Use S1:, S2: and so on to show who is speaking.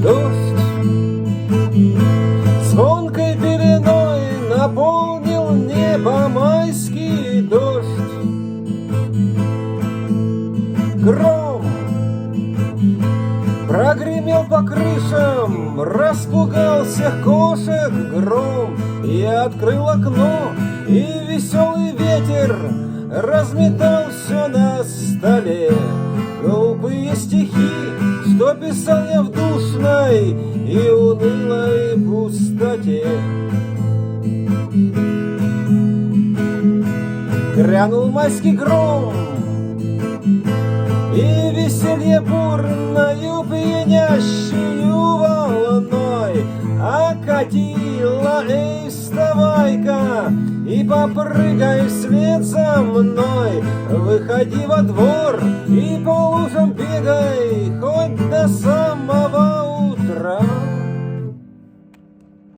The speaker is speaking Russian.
S1: Дождь звонкой пеленой наполнил небо майский дождь. Гром прогремел по крышам, распугал всех кошек гром. Я открыл окно, и веселый ветер разметал все на столе. Глупые стихи, что писал я в душной и унылой пустоте. Грянул майский гром, и веселье бурною пьянящую волной окатила. Эй, вставай-ка и попрыгай вслед за мной, выходи во двор и по лужам бегай,